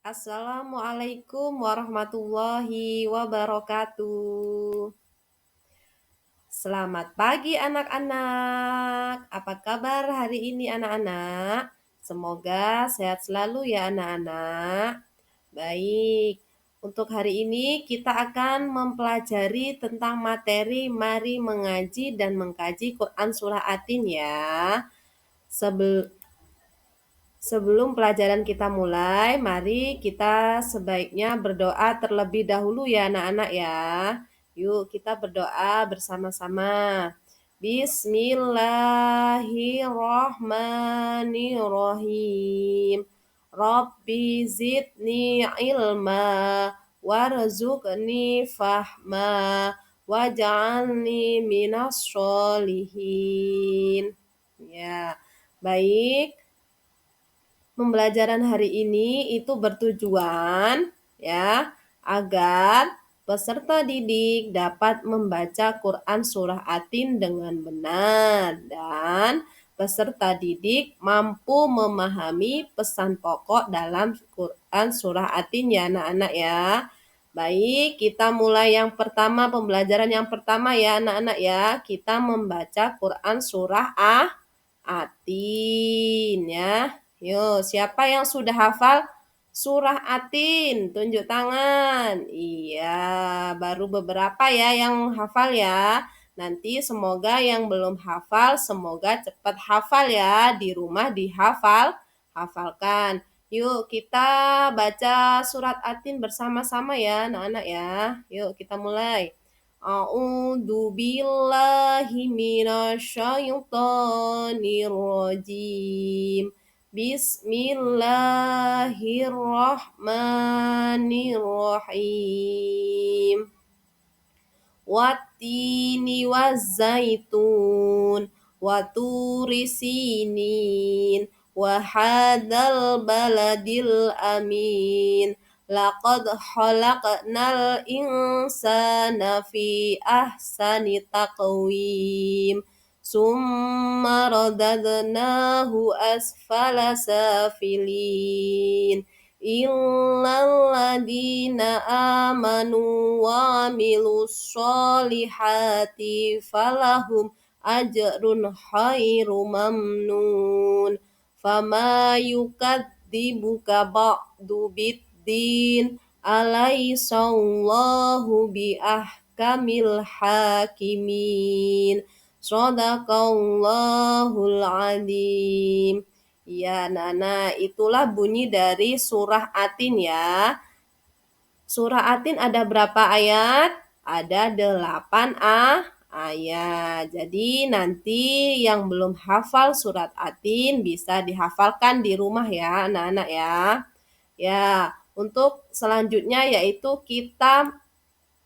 Assalamualaikum warahmatullahi wabarakatuh. Selamat pagi anak-anak. Apa kabar hari ini anak-anak? Semoga sehat selalu ya anak-anak. Baik. Untuk hari ini kita akan mempelajari tentang materi mari mengaji dan mengkaji Quran Surah Atin ya. Sebelum pelajaran kita mulai, mari kita sebaiknya berdoa terlebih dahulu ya anak-anak ya. Yuk kita berdoa bersama-sama. Bismillahirrahmanirrahim. Rabbi zidni ilma warzuqni fahma waj'alni minas sholihin. Ya, baik. Pembelajaran hari ini itu bertujuan ya agar peserta didik dapat membaca Quran Surah Atin dengan benar dan peserta didik mampu memahami pesan pokok dalam Quran Surah Atin ya anak-anak ya. Baik, kita mulai yang pertama, pembelajaran yang pertama ya anak-anak ya. Kita membaca Quran Surah Atin ya. Yuk, siapa yang sudah hafal surah Atin? Tunjuk tangan. Iya, baru beberapa ya yang hafal ya. Nanti semoga yang belum hafal, semoga cepat hafal ya. Di rumah hafalkan. Yuk, kita baca surat Atin bersama-sama ya, anak-anak ya. Yuk, kita mulai. A'udzu billahi minasyaitonir rajim. Bismillahirrahmanirrahim. Wattini wazzaitun waturi sinin wa hadzal baladil amin. Laqad khalaqnal insana fi ahsani taqwim. Summa radadnahu asfala safilin. Illal ladina amanu wa amilus solihati falahum ajrun khairu mamnun. Fama yukadzibuka ba'du biddin alaisallahu bi ahkamil hakimin. Shadaqallahul adzim. Ya, Nana, itulah bunyi dari surah Atin ya. Surah Atin ada berapa ayat? Ada 8 ayat. Jadi nanti yang belum hafal surat Atin bisa dihafalkan di rumah ya, anak-anak ya. Ya, untuk selanjutnya yaitu kita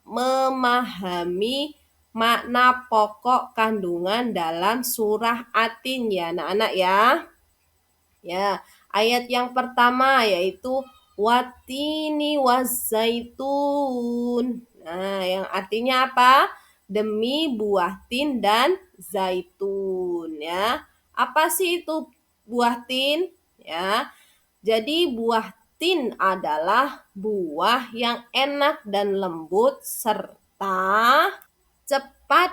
memahami makna pokok kandungan dalam surah Atin ya, anak-anak ya. Ya, ayat yang pertama yaitu watini wazzaitun. Nah, yang artinya apa? Demi buah tin dan zaitun ya. Apa sih itu buah tin? Ya. Jadi buah tin adalah buah yang enak dan lembut serta cepat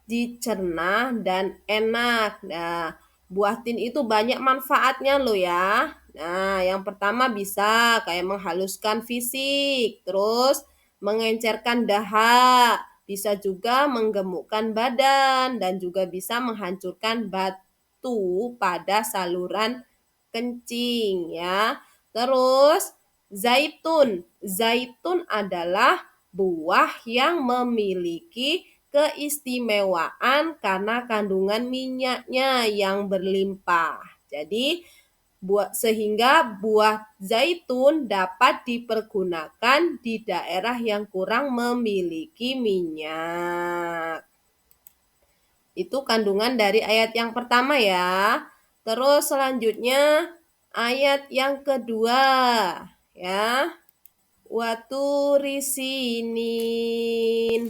dicerna dan enak. Nah, buah tin itu banyak manfaatnya loh ya. Nah, yang pertama bisa kayak menghaluskan fisik, terus mengencerkan dahak, bisa juga menggemukkan badan dan juga bisa menghancurkan batu pada saluran kencing ya. Terus zaitun. Zaitun adalah buah yang memiliki keistimewaan karena kandungan minyaknya yang berlimpah. Jadi sehingga buah zaitun dapat dipergunakan di daerah yang kurang memiliki minyak. Itu kandungan dari ayat yang pertama ya. Terus selanjutnya ayat yang kedua ya. Waturi sinin.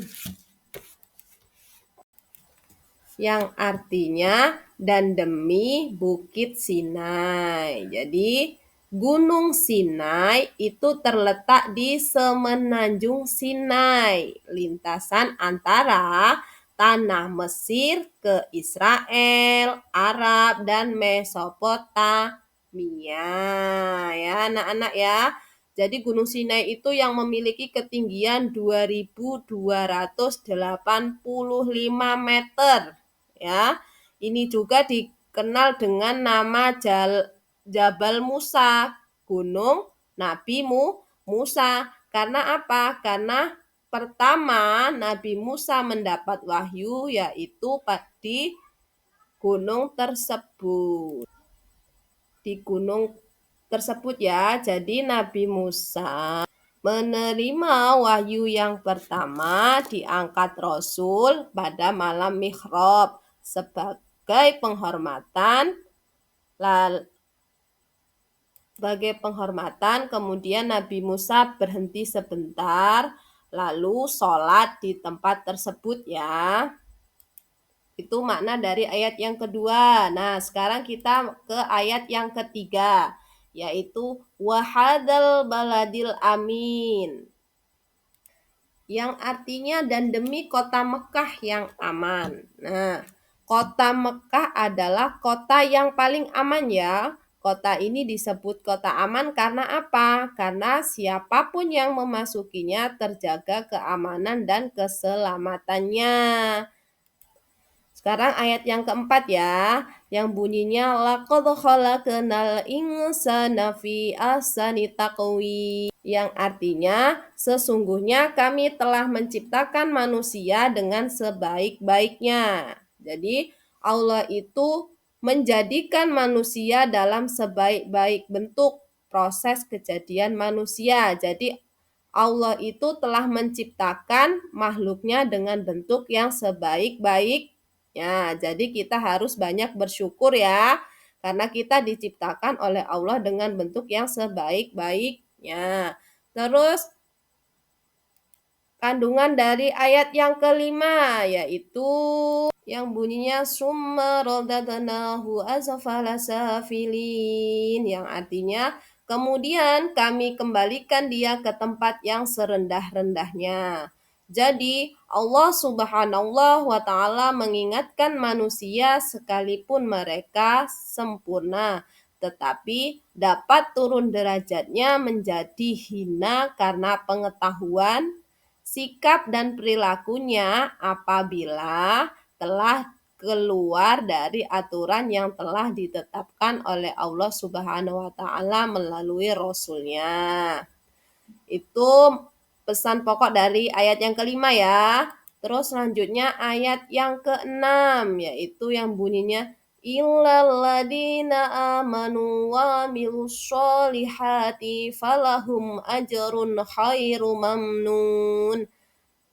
Yang artinya dan demi Bukit Sinai. Jadi Gunung Sinai itu terletak di semenanjung Sinai, lintasan antara tanah Mesir ke Israel, Arab, dan Mesopotamia. Ya, anak-anak ya. Jadi Gunung Sinai itu yang memiliki ketinggian 2.285 meter. Ya, ini juga dikenal dengan nama Jabal Musa, Gunung Nabi Musa. Karena apa? Karena pertama Nabi Musa mendapat wahyu yaitu di gunung tersebut. Di gunung tersebut ya. Jadi Nabi Musa menerima wahyu yang pertama diangkat Rasul pada malam Mi'raj sebagai penghormatan. Sebagai penghormatan, kemudian Nabi Musa berhenti sebentar, lalu sholat di tempat tersebut ya. Itu makna dari ayat yang kedua. Nah, sekarang kita ke ayat yang ketiga, yaitu wahadal baladil amin. Yang artinya dan demi kota Mekah yang aman. Nah, kota Mekah adalah kota yang paling aman ya. Kota ini disebut kota aman karena apa? Karena siapapun yang memasukinya terjaga keamanan dan keselamatannya. Sekarang ayat yang keempat ya, yang bunyinya laqad khalaqnal insana fi ahsani taqwim, yang artinya sesungguhnya kami telah menciptakan manusia dengan sebaik-baiknya. Jadi Allah itu menjadikan manusia dalam sebaik-baik bentuk proses kejadian manusia. Jadi Allah itu telah menciptakan makhluknya dengan bentuk yang sebaik-baik. Ya, jadi kita harus banyak bersyukur ya, karena kita diciptakan oleh Allah dengan bentuk yang sebaik-baiknya. Terus kandungan dari ayat yang kelima yaitu yang bunyinya summa radadnahu asfala safilin, yang artinya kemudian kami kembalikan dia ke tempat yang serendah-rendahnya. Jadi Allah Subhanahu wa Ta'ala mengingatkan manusia sekalipun mereka sempurna, tetapi dapat turun derajatnya menjadi hina karena pengetahuan, sikap dan perilakunya apabila telah keluar dari aturan yang telah ditetapkan oleh Allah Subhanahu wa Ta'ala melalui Rasul-Nya. Itu pesan pokok dari ayat yang kelima ya. Terus selanjutnya ayat yang keenam, yaitu yang bunyinya illal ladina amanu wa amilus solihati falahum ajrun khairu mamnun,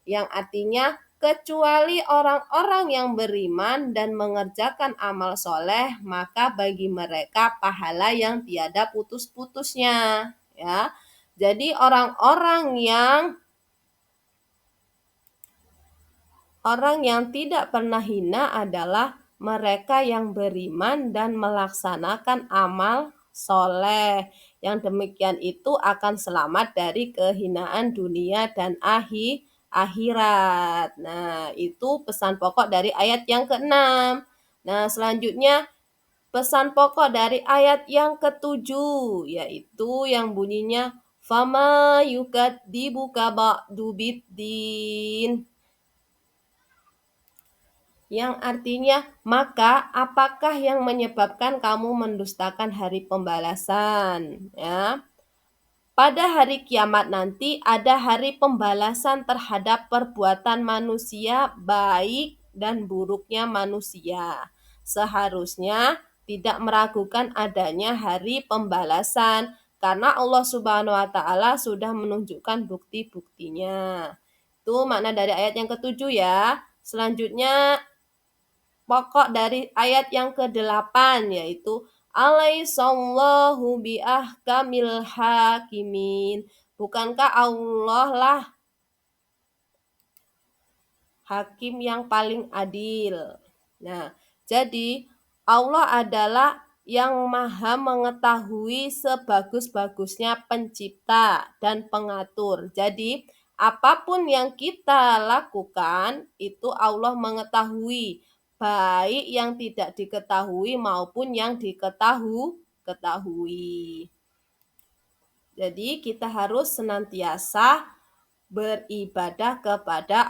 yang artinya kecuali orang-orang yang beriman dan mengerjakan amal soleh, maka bagi mereka pahala yang tiada putus-putusnya ya. Jadi orang yang tidak pernah hina adalah mereka yang beriman dan melaksanakan amal soleh. Yang demikian itu akan selamat dari kehinaan dunia dan akhirat. Nah, itu pesan pokok dari ayat yang ke-6. Nah, selanjutnya pesan pokok dari ayat yang ke-7, yaitu yang bunyinya fama yukadzibuka ba'du biddin, yang artinya maka apakah yang menyebabkan kamu mendustakan hari pembalasan ya. Pada hari kiamat nanti ada hari pembalasan terhadap perbuatan manusia, baik dan buruknya manusia. Seharusnya tidak meragukan adanya hari pembalasan karena Allah Subhanahu wa Ta'ala sudah menunjukkan bukti-buktinya. Itu makna dari ayat yang ke-7 ya. Selanjutnya pokok dari ayat yang ke-8 yaitu alaihissallahu biahkamil hakimin. Bukankah Allah lah hakim yang paling adil? Nah, jadi Allah adalah yang maha mengetahui sebagus-bagusnya pencipta dan pengatur. Jadi, apapun yang kita lakukan, itu Allah mengetahui, baik yang tidak diketahui maupun yang ketahui. Jadi, kita harus senantiasa beribadah kepada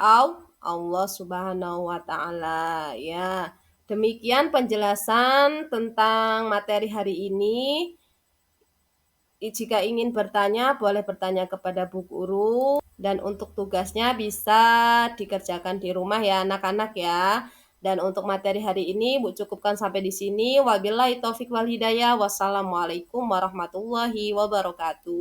Allah Subhanahu wa taala ya. Demikian penjelasan tentang materi hari ini. Jika ingin bertanya, boleh bertanya kepada Bu Guru dan untuk tugasnya bisa dikerjakan di rumah ya anak-anak ya. Dan untuk materi hari ini Bu cukupkan sampai di sini. Wabillahi taufik wal hidayah. Wassalamualaikum warahmatullahi wabarakatuh.